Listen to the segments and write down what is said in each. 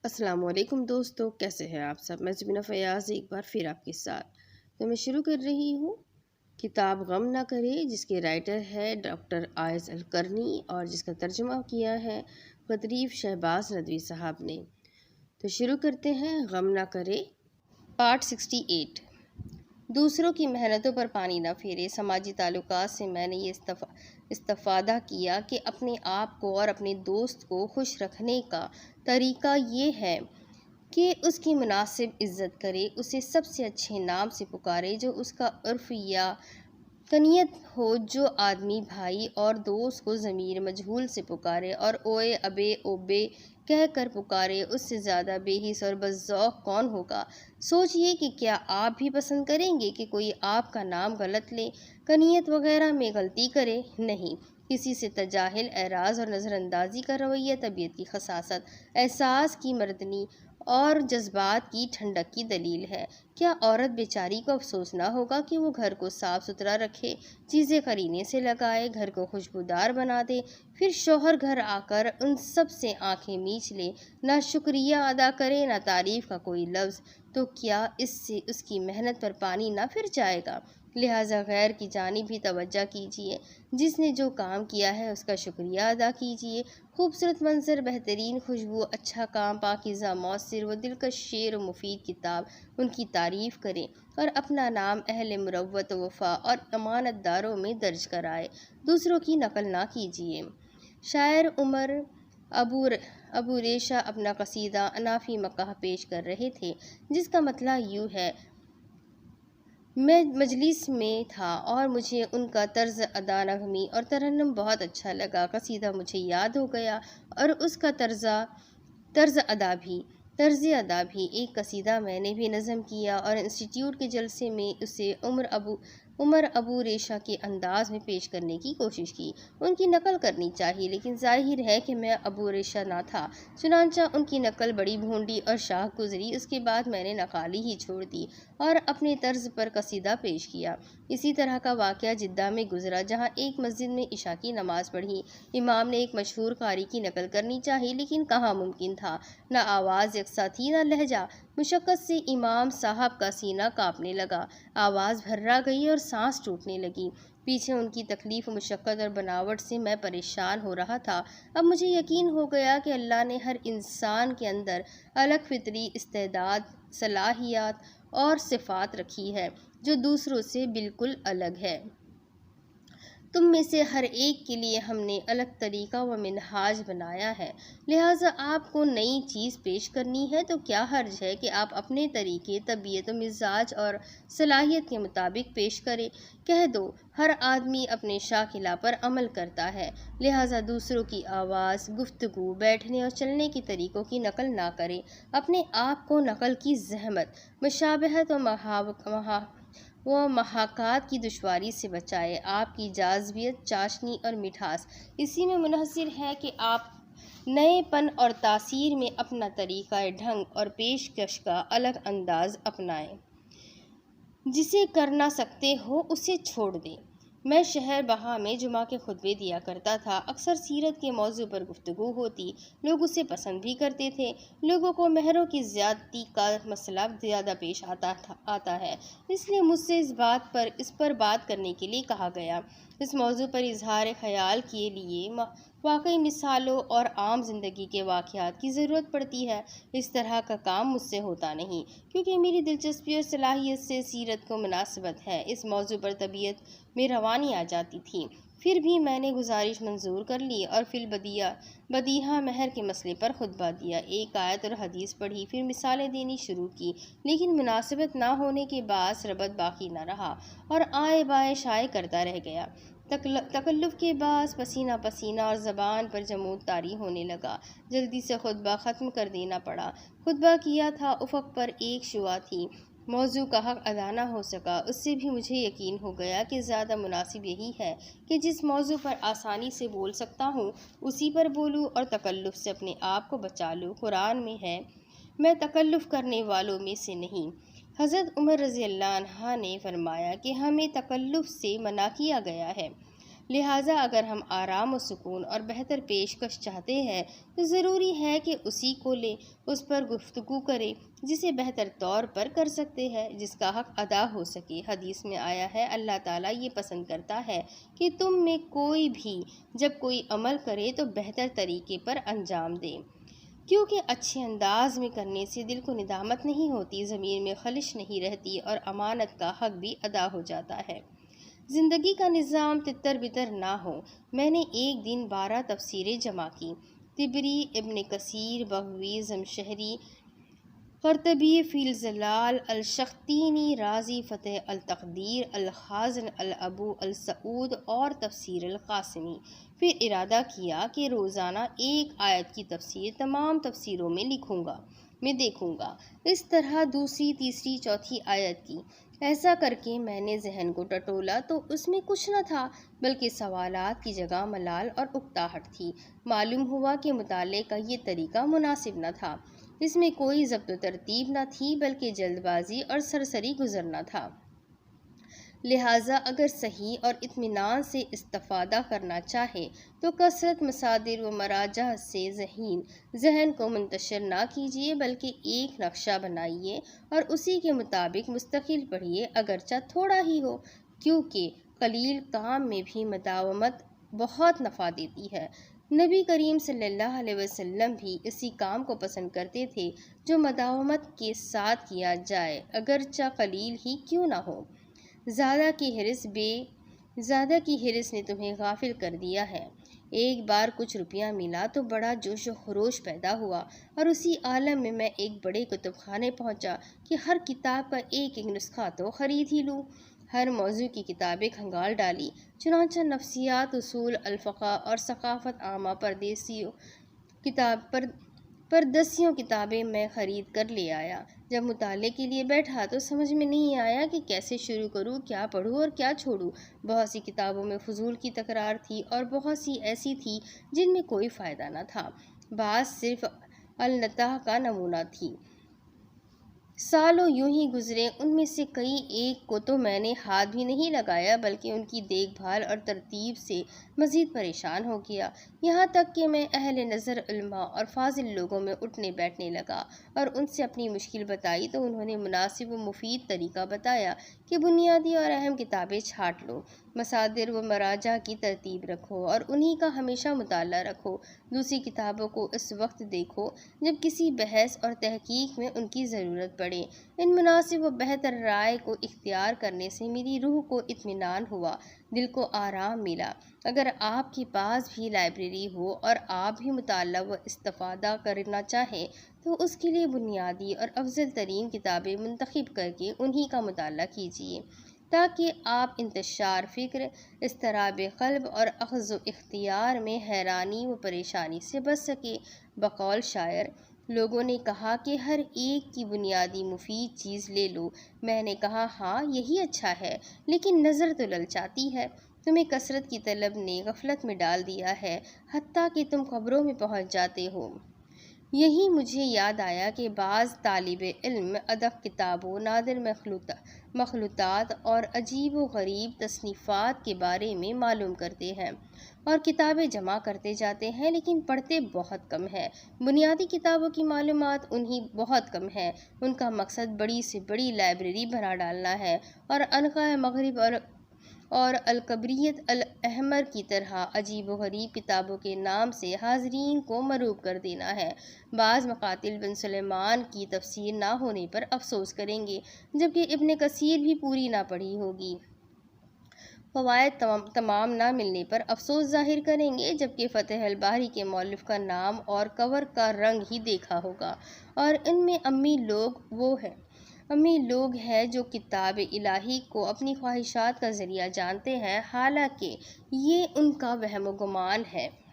अस्सलाम वालेकुम दोस्तों, कैसे हैं आप सब। मैं ज़मीना फ़याज़ एक बार फिर आपके साथ। तो मैं शुरू कर रही हूँ किताब गम ना करे, जिसके राइटर है डॉक्टर आयज़ अल करनी और जिसका तर्जुमा किया है क़दरीफ़ शहबाज नदवी साहब ने। तो शुरू करते हैं। गम ना करे, पार्ट 68। दूसरों की मेहनतों पर पानी ना फेरे। समाजी ताल्लुकात से मैंने ये इस्तिफ़ादा किया कि अपने आप को और अपने दोस्त को खुश रखने का तरीका ये है कि उसकी मुनासिब इज़्ज़त करे, उसे सबसे अच्छे नाम से पुकारे जो उसका उर्फ़ या कनियत हो। जो आदमी भाई और दोस्त को ज़मीर मजहूल से पुकारे और ओए अबे ओबे कह कर पुकारे, उससे ज़्यादा बेहिस और बज़ौक़ कौन होगा। सोचिए कि क्या आप भी पसंद करेंगे कि कोई आपका नाम गलत ले, कनियत वगैरह में गलती करे? नहीं। किसी से तजाहिल, एराज़ और नज़रअंदाज़ी का रवैया तबीयत की खसासत, एहसास की मर्दनी और जज्बात की ठंडक की दलील है। क्या औरत बेचारी को अफसोस ना होगा कि वो घर को साफ़ सुथरा रखे, चीज़ें करीने से लगाए, घर को खुशबूदार बना दे, फिर शौहर घर आकर उन सब से आंखें मींच ले, ना शुक्रिया अदा करे ना तारीफ़ का कोई लफ्ज़, तो क्या इससे उसकी मेहनत पर पानी ना फिर जाएगा। लिहाजा गैर की जानिब भी तवज्जो कीजिए। जिसने जो काम किया है उसका शुक्रिया अदा कीजिए। खूबसूरत मंजर, बेहतरीन खुशबू, अच्छा काम, पाकीज़ा मौसिर व दिलकश शेर व मुफीद किताब, उनकी तारीफ़ करें और अपना नाम अहले मुरव्वत वफ़ा और अमानतदारों में दर्ज कराए। दूसरों की नकल ना कीजिए। शायर उमर अबू रेशा अपना कसीदा अनाफ़ी मकाह पेश कर रहे थे, जिसका मतलब यूँ है। मैं मजलिस में था और मुझे उनका तर्ज अदा, नगमी और तरन्नुम बहुत अच्छा लगा। कसीदा मुझे याद हो गया और उसका तर्ज अदा भी। एक कसीदा मैंने भी नज़म किया और इंस्टीट्यूट के जलसे में उसे उमर अबू रेशा के अंदाज में पेश करने की कोशिश की। उनकी नकल करनी चाहिए, लेकिन जाहिर है कि मैं अबू रेशा ना था। चुनांचा उनकी नकल बड़ी भोंडी और शाख गुजरी। उसके बाद मैंने नकाली ही छोड़ दी और अपने तर्ज पर कसीदा पेश किया। इसी तरह का वाक़या जिद्दा में गुजरा, जहाँ एक मस्जिद में इशा की नमाज़ पढ़ी। इमाम ने एक मशहूर कारी की नकल करनी चाहिए, लेकिन कहाँ मुमकिन था। न आवाज़ यकसा थी न लहजा। मुशक्क़त से इमाम साहब का सीना काँपने लगा, आवाज़ भर्रा गई और सांस टूटने लगी। पीछे उनकी तकलीफ़, मुशक्क़त और बनावट से मैं परेशान हो रहा था। अब मुझे यकीन हो गया कि अल्लाह ने हर इंसान के अंदर अलग फितरी इस्तेदाद, सलाहियत और सिफ़ात रखी है, जो दूसरों से बिल्कुल अलग है। तुम में से हर एक के लिए हमने अलग तरीका व मिनहाज बनाया है। लिहाजा आपको नई चीज़ पेश करनी है तो क्या हर्ज है कि आप अपने तरीके, तबीयत, मिजाज और सलाहियत के मुताबिक पेश करें। कह दो, हर आदमी अपने शाकिला पर अमल करता है। लिहाजा दूसरों की आवाज़, गुफ्तगू, बैठने और चलने के तरीक़ों की नकल ना करें। अपने आप को नकल की जहमत, मुशाबहत व महाकात की दुश्वारी से बचाए। आपकी जाज़बियत, चाशनी और मिठास इसी में मुनहसर है कि आप नएपन और तासीर में अपना तरीक़ा ढंग और पेशकश का अलग अंदाज अपनाएं। जिसे कर ना सकते हो उसे छोड़ दें। मैं शहर बहा में जुमा के खुतबे दिया करता था। अक्सर सीरत के मौजू पर गुफ्तगू होती। लोग उसे पसंद भी करते थे। लोगों को महरों की ज़्यादती का मसला ज़्यादा पेश आता है, इसलिए मुझसे इस पर बात करने के लिए कहा गया। इस मौजू पर इजहार ख्याल के लिए वाकई मिसालों और आम जिंदगी के वाक़यात की ज़रूरत पड़ती है। इस तरह का काम मुझसे होता नहीं, क्योंकि मेरी दिलचस्पी और सलाहियत से सीरत को मुनासिबत है। इस मौजू पर तबीयत में रवानी आ जाती थी। फिर भी मैंने गुजारिश मंजूर कर ली और फिर बदीहा महर के मसले पर खुतबा दिया। एक आयत और हदीस पढ़ी, फिर मिसालें देनी शुरू की, लेकिन मुनासिबत ना होने के बाद सरबत बाकी न रहा और आए बाए शाये करता रह गया। तकल्लुफ़ के बाद पसीना पसीना और ज़बान पर जमूद तारी होने लगा। जल्दी से खुतबा ख़त्म कर देना पड़ा। खुतबा किया था, उफ़क़ पर एक शुआ थी। मौजू का हक़ अदा न हो सका। उससे भी मुझे यकीन हो गया कि ज़्यादा मुनासिब यही है कि जिस मौजू पर आसानी से बोल सकता हूँ उसी पर बोलूँ और तकल्लुफ़ से अपने आप को बचा लूँ। कुरान में है, मैं तकल्लुफ़ करने वालों में से नहीं। हज़रत उमर रज़ी अल्लाह अन्हा ने फरमाया कि हमें तकल्लुफ़ से मना किया गया है। लिहाजा अगर हम आराम और सुकून और बेहतर पेशकश चाहते हैं तो ज़रूरी है कि उसी को लें, उस पर गुफ्तगू करें जिसे बेहतर तौर पर कर सकते हैं, जिसका हक अदा हो सके। हदीस में आया है, अल्लाह ताला ये पसंद करता है कि तुम में कोई भी जब कोई अमल करे तो बेहतर तरीके पर अंजाम दे, क्योंकि अच्छे अंदाज में करने से दिल को निदामत नहीं होती, ज़मीर में खलिश नहीं रहती और अमानत का हक भी अदा हो जाता है। ज़िंदगी का निज़ाम तितर बितर ना हो। मैंने एक दिन 12 तफसीरें जमा की। तिबरी, इब्न कसीर, बग़वी, ज़मशहरी, क़र्तबी, फ़ील-ज़लाल, अल-शख़्तीनी, राज़ी, फ़तह अल-तक़दीर, अल-ख़ाज़न, अल-अबू, अल-सऊद और तफ़सीर अल-क़ासिमी। फिर इरादा किया कि रोज़ाना एक आयत की तफ़सीर तमाम तफ़सीरों में लिखूँगा, मैं देखूँगा। इस तरह दूसरी, तीसरी, चौथी आयत की। ऐसा करके मैंने जहन को टटोला तो उसमें कुछ न था, बल्कि सवालात की जगह मलाल और उकताहट थी। मालूम हुआ कि मुताले का ये तरीका मुनासिब न था। इसमें कोई ज़ब्त तरतीब न थी, बल्कि जल्दबाजी और सरसरी गुजरना था। लिहाजा अगर सही और इत्मीनान से इस्तिफ़ादा करना चाहे तो कसरत मसादिर व मराजा से जहन को मुंतशिर ना कीजिए, बल्कि एक नक्शा बनाइए और उसी के मुताबिक मुस्तकिल पढ़िए, अगरचा थोड़ा ही हो, क्योंकि कलील काम में भी मदावमत बहुत नफ़ा देती है। नबी करीम सल्लल्लाहु अलैहि वसल्लम भी इसी काम को पसंद करते थे जो मदावमत के साथ किया जाए, अगरचा कलील ही क्यों ना हो। ज़्यादा की हिरिस ने तुम्हें गाफिल कर दिया है। एक बार कुछ रुपया मिला तो बड़ा जोश व खरोश पैदा हुआ और उसी आलम में मैं एक बड़े कुतुबखाने पहुंचा कि हर किताब का एक एक नुस्खा तो ख़रीद ही लूँ। हर मौजू की किताबें खंगाल डाली, चुनांचा नफ्सियात, उसूल, अलफ़क़ा और सक़ाफ़त आमा परदसियों किताबें मैं ख़रीद कर ले आया। जब मुताले के लिए बैठा तो समझ में नहीं आया कि कैसे शुरू करूँ, क्या पढ़ूँ और क्या छोड़ूँ। बहुत सी किताबों में फ़ुज़ूल की तकरार थी और बहुत सी ऐसी थी जिनमें कोई फ़ायदा न था। बाज़ सिर्फ़ अल-नताह का नमूना थी। सालों यूं ही गुजरे, उनमें से कई एक को तो मैंने हाथ भी नहीं लगाया, बल्कि उनकी देखभाल और तरतीब से मज़ीद परेशान हो गया। यहाँ तक कि मैं अहले नज़र उलमा और फाजिल लोगों में उठने बैठने लगा और उनसे अपनी मुश्किल बताई तो उन्होंने मुनासिब व मुफीद तरीका बताया कि बुनियादी और अहम किताबें छाँट लो, मसादिर व मराजा की तरतीब रखो और उन्हीं का हमेशा मुताला रखो। दूसरी किताबों को इस वक्त देखो जब किसी बहस और तहकीक में उनकी ज़रूरत पड़े। इन मुनासिब व बेहतर राय को इख्तियार करने से मेरी रूह को इत्मीनान हुआ, दिल को आराम मिला। अगर आपके पास भी लाइब्रेरी हो और आप भी मुताला व इस्तिफ़ादा करना चाहें तो उसके लिए बुनियादी और अफजल तरीन किताबें मुंतखब करके उन्हीं का मुताला कीजिए, ताकि आप इंतशार फ़िक्र, इस्तराब क़ल्ब और अख़्ज़ व इख्तियार में हैरानी व परेशानी से बच सके। बक़ौल शायर, लोगों ने कहा कि हर एक की बुनियादी मुफीद चीज़ ले लो। मैंने कहा, हाँ यही अच्छा है, लेकिन नज़र तो ललचाती है। तुम्हें कसरत की तलब ने गफलत में डाल दिया है, हत्ता कि तुम क़ब्रों में पहुँच जाते हो। यही मुझे याद आया कि बाज़ तालिब इल्म अदब किताबों, नादिर मखलूतात और अजीब व गरीब तसनीफ़ात के बारे में मालूम करते हैं और किताबें जमा करते जाते हैं, लेकिन पढ़ते बहुत कम है। बुनियादी किताबों की मालूमात उन्हीं बहुत कम है। उनका मकसद बड़ी से बड़ी लाइब्रेरी बना डालना है और अनक़ा मग़रिब और अलकबरियत अल-अहमर की तरह अजीब व गरीब किताबों के नाम से हाज़रीन को मरूब कर देना है। बाज़ मक़ातिल बिन सुलेमान की तफ़सीर ना होने पर अफसोस करेंगे, जबकि इब्न कसीर भी पूरी ना पढ़ी होगी। फ़वाइद तमाम ना मिलने पर अफसोस ज़ाहिर करेंगे, जबकि फ़तह अल बारी के मौलिफ़ का नाम और कवर का रंग ही देखा होगा। और इनमें अम्मी लोग हैं जो किताब इलाही को अपनी ख्वाहिशात का ज़रिया जानते हैं, हालांकि ये उनका वहम गुमान है।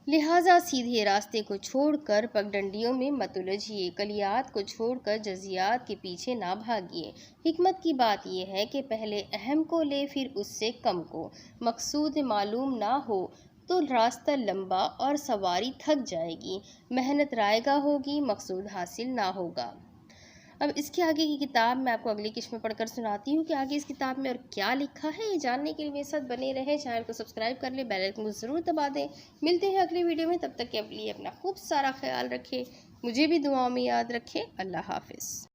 लिहाजा सीधे रास्ते को छोड़कर पगडंडियों में मत उलझिए, कलियात को छोड़कर जज़ियात के पीछे ना भागिए। हिकमत की बात यह है कि पहले अहम को ले, फिर उससे कम को। मकसूद मालूम ना हो तो रास्ता लंबा और सवारी थक जाएगी, मेहनत रायगा होगी, मकसूद हासिल ना होगा। अब इसके आगे की किताब मैं आपको अगली किस्त में पढ़कर सुनाती हूँ कि आगे इस किताब में और क्या लिखा है। ये जानने के लिए मेरे साथ बने रहें, चैनल को सब्सक्राइब कर ले, बेल आइकन को ज़रूर दबा दें। मिलते हैं अगली वीडियो में, तब तक के लिए अपना खूब सारा ख्याल रखें, मुझे भी दुआओं में याद रखें। अल्लाह हाफिज़।